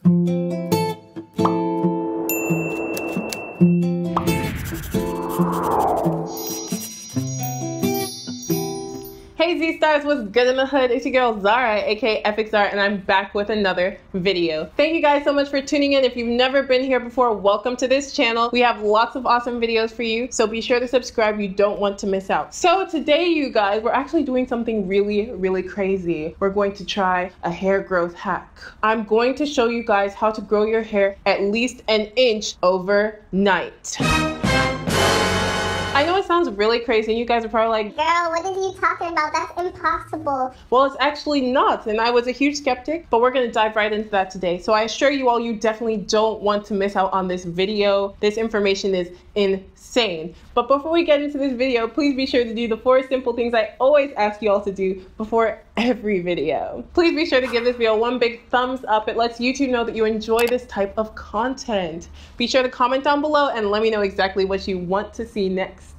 Hey Z-Stars, what's good in the hood? It's your girl Zara, aka EfikZara, and I'm back with another video. Thank you guys so much for tuning in. If you've never been here before, welcome to this channel. We have lots of awesome videos for you, so be sure to subscribe. You don't want to miss out. So today, you guys, we're actually doing something really crazy. We're going to try a hair growth hack. I'm going to show you guys how to grow your hair at least an inch overnight. I know it sounds really crazy and you guys are probably like, girl, what are you talking about? That's impossible. Well, it's actually not, and I was a huge skeptic, but we're going to dive right into that today. So I assure you all, you definitely don't want to miss out on this video. This information is insane. But before we get into this video, please be sure to do the 4 simple things I always ask you all to do before every video. Please be sure to give this video one big thumbs up. It lets YouTube know that you enjoy this type of content. Be sure to comment down below and let me know exactly what you want to see next.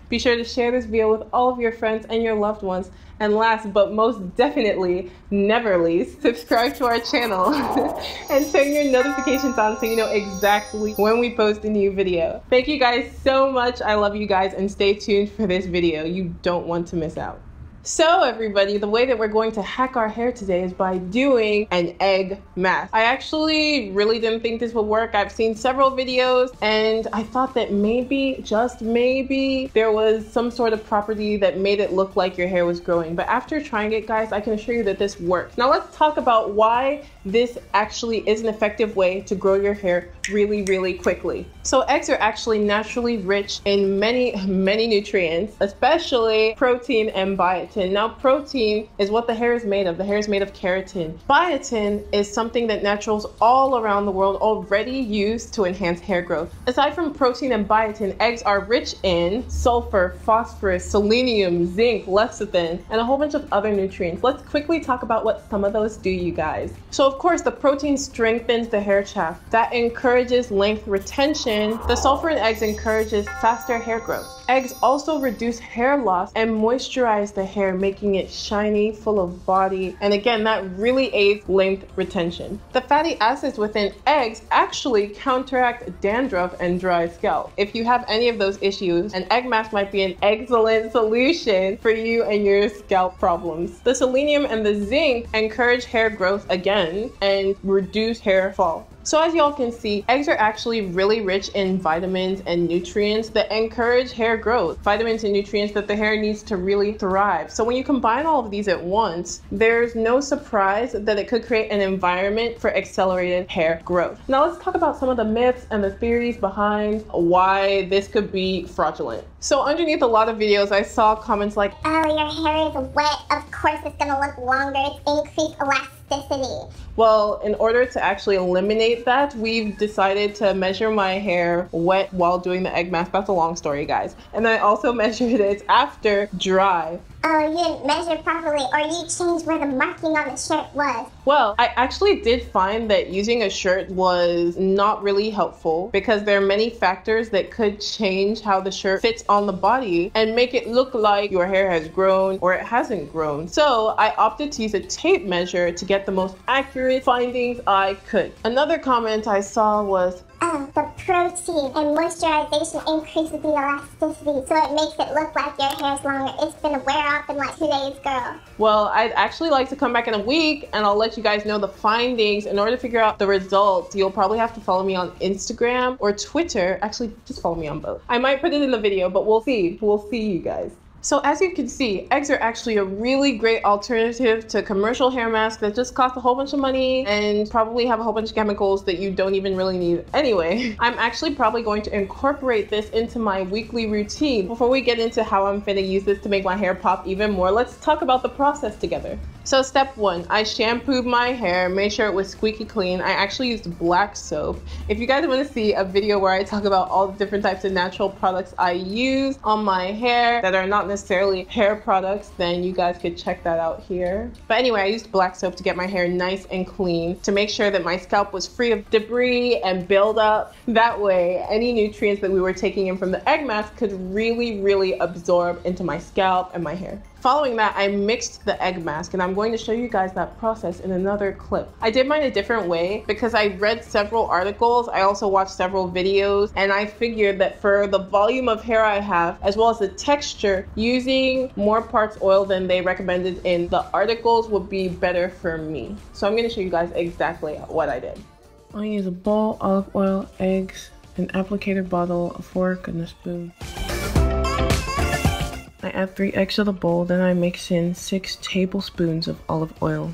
Be sure to share this video with all of your friends and your loved ones. And last but most definitely, never least, subscribe to our channel and turn your notifications on so you know exactly when we post a new video. Thank you guys so much. I love you guys, and stay tuned for this video. You don't want to miss out. So everybody, the way that we're going to hack our hair today is by doing an egg mask. I actually really didn't think this would work. I've seen several videos and I thought that maybe, just maybe, there was some sort of property that made it look like your hair was growing. But after trying it, guys, I can assure you that this works. Now let's talk about why this actually is an effective way to grow your hair really quickly. So eggs are actually naturally rich in many nutrients, especially protein and biotin. Now protein is what the hair is made of. The hair is made of keratin. Biotin is something that naturals all around the world already use to enhance hair growth. Aside from protein and biotin, eggs are rich in sulfur, phosphorus, selenium, zinc, lecithin, and a whole bunch of other nutrients. Let's quickly talk about what some of those do, you guys. So of course, the protein strengthens the hair shaft. That encourages length retention. The sulfur in eggs encourages faster hair growth. Eggs also reduce hair loss and moisturize the hair, making it shiny, full of body. And again, that really aids length retention. The fatty acids within eggs actually counteract dandruff and dry scalp. If you have any of those issues, an egg mask might be an excellent solution for you and your scalp problems. The selenium and the zinc encourage hair growth again and reduce hair fall. So as y'all can see, eggs are actually really rich in vitamins and nutrients that encourage hair growth. Vitamins and nutrients that the hair needs to really thrive. So when you combine all of these at once, there's no surprise that it could create an environment for accelerated hair growth. Now let's talk about some of the myths and the theories behind why this could be fraudulent. So underneath a lot of videos, I saw comments like, oh, your hair is wet, of course it's gonna look longer, it's increased elasticity. Well, in order to actually eliminate that, we've decided to measure my hair wet while doing the egg mask. That's a long story, guys. And then I also measured it after dry. Oh, you didn't measure properly, or you changed where the marking on the shirt was. Well, I actually did find that using a shirt was not really helpful because there are many factors that could change how the shirt fits on the body and make it look like your hair has grown or it hasn't grown. So I opted to use a tape measure to get the most accurate findings I could. Another comment I saw was, oh, the protein and moisturization increases the elasticity, so it makes it look like your hair's longer. It's gonna wear off in like 2 days, girl. Well, I'd actually like to come back in a week and I'll let you guys know the findings. In order to figure out the results, you'll probably have to follow me on Instagram or Twitter. Actually, just follow me on both. I might put it in the video, but we'll see. We'll see, you guys. So as you can see, eggs are actually a really great alternative to commercial hair masks that just cost a whole bunch of money and probably have a whole bunch of chemicals that you don't even really need anyway. I'm actually probably going to incorporate this into my weekly routine. Before we get into how I'm finna use this to make my hair pop even more, let's talk about the process together. So step 1, I shampooed my hair, made sure it was squeaky clean. I actually used black soap. If you guys want to see a video where I talk about all the different types of natural products I use on my hair that are not necessarily hair products, then you guys could check that out here. But anyway, I used black soap to get my hair nice and clean to make sure that my scalp was free of debris and buildup. That way, any nutrients that we were taking in from the egg mask could really absorb into my scalp and my hair. Following that, I mixed the egg mask, and I'm going to show you guys that process in another clip. I did mine a different way because I read several articles. I also watched several videos, and I figured that for the volume of hair I have, as well as the texture, using more parts oil than they recommended in the articles would be better for me. So I'm going to show you guys exactly what I did. I'll use a bowl, olive oil, eggs, an applicator bottle, a fork, and a spoon. I add 3 eggs to the bowl, then I mix in 6 tablespoons of olive oil.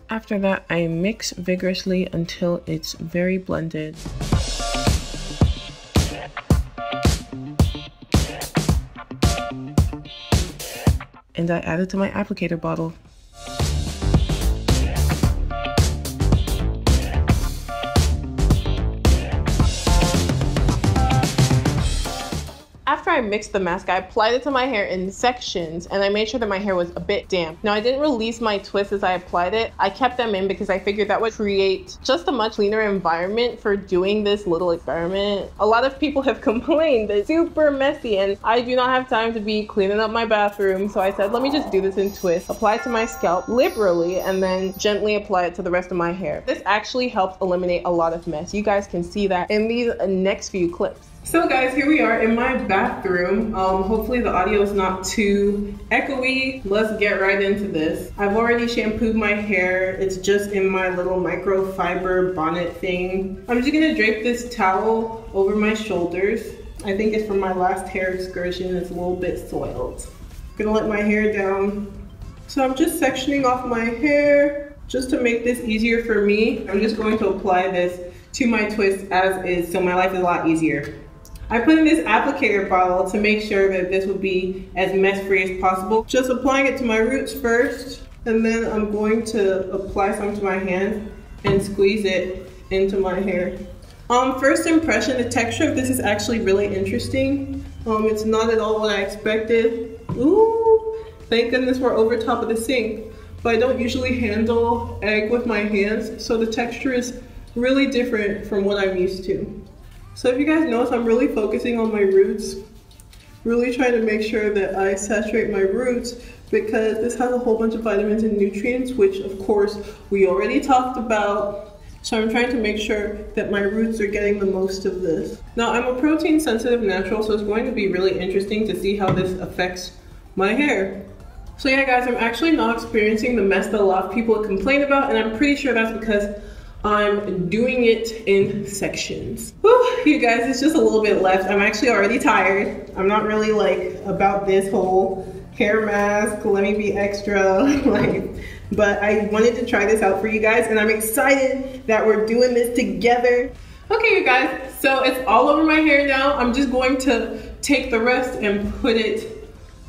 After that, I mix vigorously until it's very blended. And I add it to my applicator bottle. After I mixed the mask, I applied it to my hair in sections, and I made sure that my hair was a bit damp. Now, I didn't release my twists as I applied it. I kept them in because I figured that would create just a much cleaner environment for doing this little experiment. A lot of people have complained that it's super messy, and I do not have time to be cleaning up my bathroom, so I said, let me just do this in twists, apply it to my scalp liberally, and then gently apply it to the rest of my hair. This actually helped eliminate a lot of mess. You guys can see that in these next few clips. So guys, here we are in my bathroom. Hopefully the audio is not too echoey. Let's get right into this. I've already shampooed my hair. It's just in my little microfiber bonnet thing. I'm just gonna drape this towel over my shoulders. I think it's from my last hair excursion. It's a little bit soiled. I'm gonna let my hair down. So I'm just sectioning off my hair just to make this easier for me. I'm just going to apply this to my twist as is, so my life is a lot easier. I put in this applicator bottle to make sure that this would be as mess-free as possible. Just applying it to my roots first, and then I'm going to apply some to my hand and squeeze it into my hair. First impression, the texture of this is actually really interesting. It's not at all what I expected. Ooh, thank goodness we're over top of the sink. But I don't usually handle egg with my hands, so the texture is really different from what I'm used to. So if you guys notice, I'm really focusing on my roots, really trying to make sure that I saturate my roots because this has a whole bunch of vitamins and nutrients, which of course we already talked about. So I'm trying to make sure that my roots are getting the most of this. Now I'm a protein sensitive natural, so it's going to be really interesting to see how this affects my hair. So yeah guys, I'm actually not experiencing the mess that a lot of people complain about, and I'm pretty sure that's because I'm doing it in sections. Whew, you guys, it's just a little bit left. I'm actually already tired. I'm not really like about this whole hair mask, let me be extra, but I wanted to try this out for you guys, and I'm excited that we're doing this together. Okay, you guys, so it's all over my hair now. I'm just going to take the rest and put it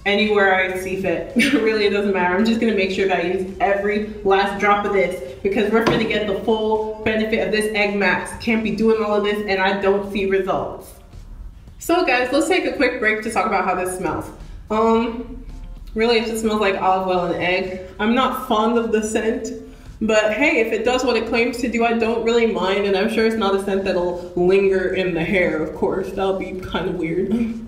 anywhere I see fit. Really, it doesn't matter. I'm just gonna make sure that I use every last drop of this because we're gonna get the full benefit of this egg mask. Can't be doing all of this and I don't see results. So guys, let's take a quick break to talk about how this smells. Really, it just smells like olive oil and egg. I'm not fond of the scent, but hey, if it does what it claims to do, I don't really mind, and I'm sure it's not a scent that'll linger in the hair, of course. That'll be kind of weird.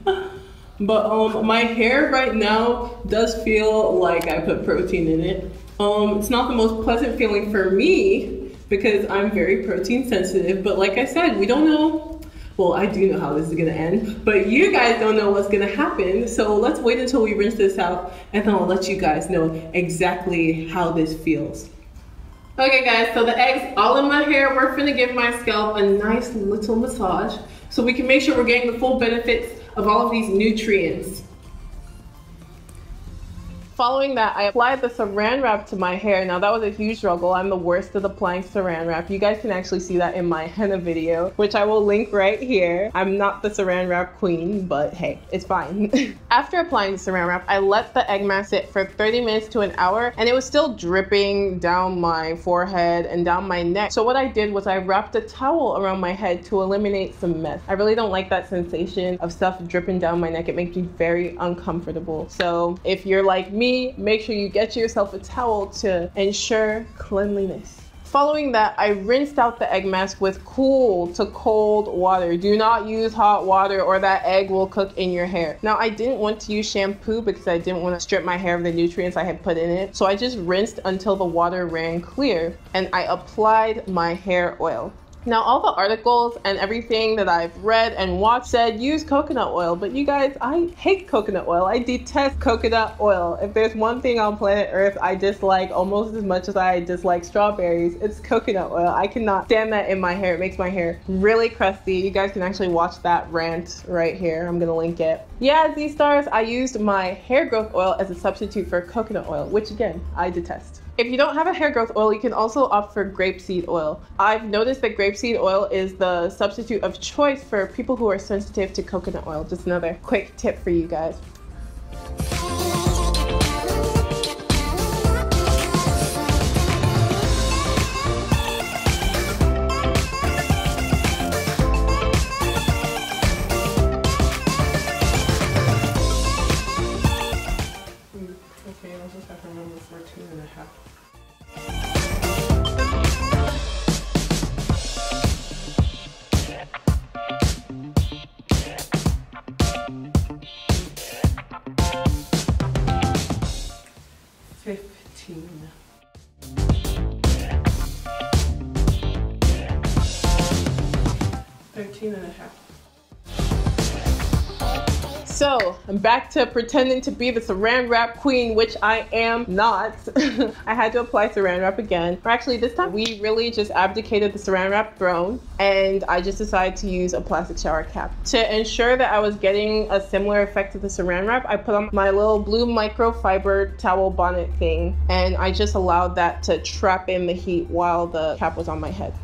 But my hair right now does feel like I put protein in it. It's not the most pleasant feeling for me because I'm very protein sensitive, but like I said, we don't know. Well, I do know how this is gonna end, but you guys don't know what's gonna happen. So let's wait until we rinse this out and then I'll let you guys know exactly how this feels. Okay guys, so the egg's all in my hair. We're gonna give my scalp a nice little massage so we can make sure we're getting the full benefits of all of these nutrients. Following that, I applied the saran wrap to my hair. Now that was a huge struggle. I'm the worst at applying saran wrap. You guys can actually see that in my henna video, which I will link right here. I'm not the saran wrap queen, but hey, it's fine. After applying the saran wrap, I let the egg mask sit for 30 minutes to an hour, and it was still dripping down my forehead and down my neck. So what I did was I wrapped a towel around my head to eliminate some mess. I really don't like that sensation of stuff dripping down my neck. It makes me very uncomfortable. So if you're like me, make sure you get yourself a towel to ensure cleanliness. Following that, I rinsed out the egg mask with cool to cold water. Do not use hot water or that egg will cook in your hair. Now, I didn't want to use shampoo because I didn't want to strip my hair of the nutrients I had put in it. So I just rinsed until the water ran clear and I applied my hair oil. Now, all the articles and everything that I've read and watched said use coconut oil, but you guys, I hate coconut oil. I detest coconut oil. If there's one thing on planet Earth I dislike almost as much as I dislike strawberries, it's coconut oil. I cannot stand that in my hair. It makes my hair really crusty. You guys can actually watch that rant right here. I'm gonna link it. Yeah, Z-Stars, I used my hair growth oil as a substitute for coconut oil, which again, I detest. If you don't have a hair growth oil, you can also opt for grapeseed oil. I've noticed that grapeseed oil is the substitute of choice for people who are sensitive to coconut oil. Just another quick tip for you guys. Okay, I'll just have to remember 14.5. So I'm back to pretending to be the saran wrap queen, which I am not. I had to apply saran wrap again. Or actually this time we really just abdicated the saran wrap throne and I just decided to use a plastic shower cap. To ensure that I was getting a similar effect to the saran wrap, I put on my little blue microfiber towel bonnet thing and I just allowed that to trap in the heat while the cap was on my head.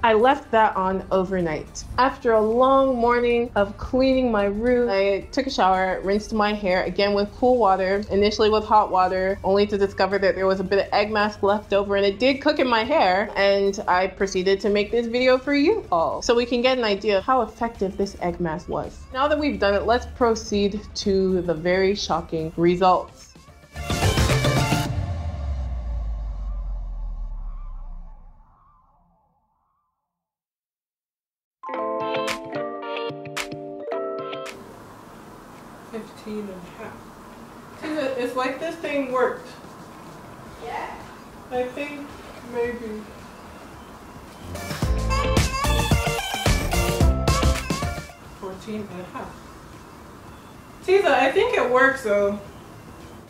I left that on overnight. After a long morning of cleaning my room, I took a shower, rinsed my hair again with cool water, initially with hot water, only to discover that there was a bit of egg mask left over and it did cook in my hair, and I proceeded to make this video for you all so we can get an idea of how effective this egg mask was. Now that we've done it, let's proceed to the very shocking results. It's like this thing worked. Yeah. I think maybe. Tiza, I think it works though.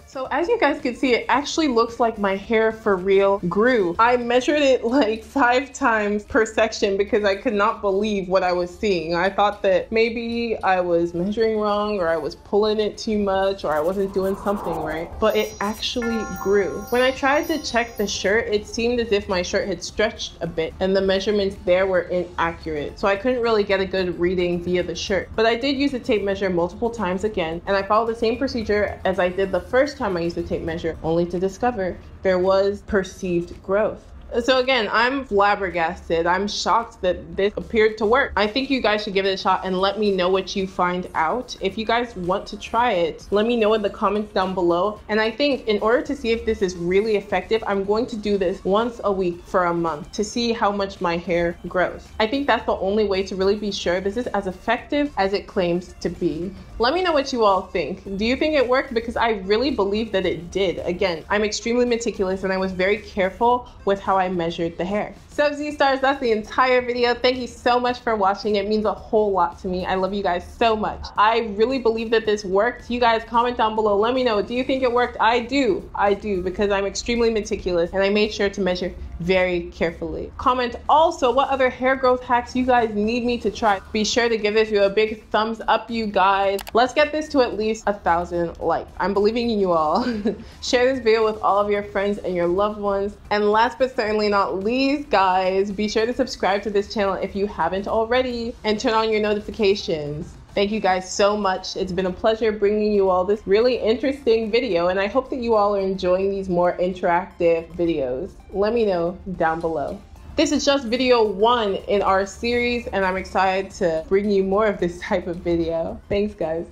So as you guys can see, it actually looks like my hair for real grew. I measured it like 5 times per section because I could not believe what I was seeing. I thought that maybe I was measuring wrong or I was pulling it too much or I wasn't doing something right, but it actually grew. When I tried to check the shirt, it seemed as if my shirt had stretched a bit and the measurements there were inaccurate. So I couldn't really get a good reading via the shirt, but I did use a tape measure multiple times again, and I followed the same procedure as I did the first time I used the tape measure, only to discover there was perceived growth. So again, I'm flabbergasted. I'm shocked that this appeared to work. I think you guys should give it a shot and let me know what you find out. If you guys want to try it, let me know in the comments down below. And I think in order to see if this is really effective, I'm going to do this once a week for a month to see how much my hair grows. I think that's the only way to really be sure this is as effective as it claims to be. Let me know what you all think. Do you think it worked? Because I really believe that it did. Again, I'm extremely meticulous and I was very careful with how I measured the hair. So Z-Stars, that's the entire video. Thank you so much for watching. It means a whole lot to me. I love you guys so much. I really believe that this worked. You guys comment down below. Let me know. Do you think it worked? I do. I do, because I'm extremely meticulous and I made sure to measure very carefully. Comment also what other hair growth hacks you guys need me to try. Be sure to give this video a big thumbs up, you guys. Let's get this to at least 1,000 likes. I'm believing in you all. Share this video with all of your friends and your loved ones. And last but certainly not least, guys, be sure to subscribe to this channel if you haven't already and turn on your notifications. Thank you guys so much. It's been a pleasure bringing you all this really interesting video, and I hope that you all are enjoying these more interactive videos. Let me know down below. This is just video 1 in our series, and I'm excited to bring you more of this type of video. Thanks, guys.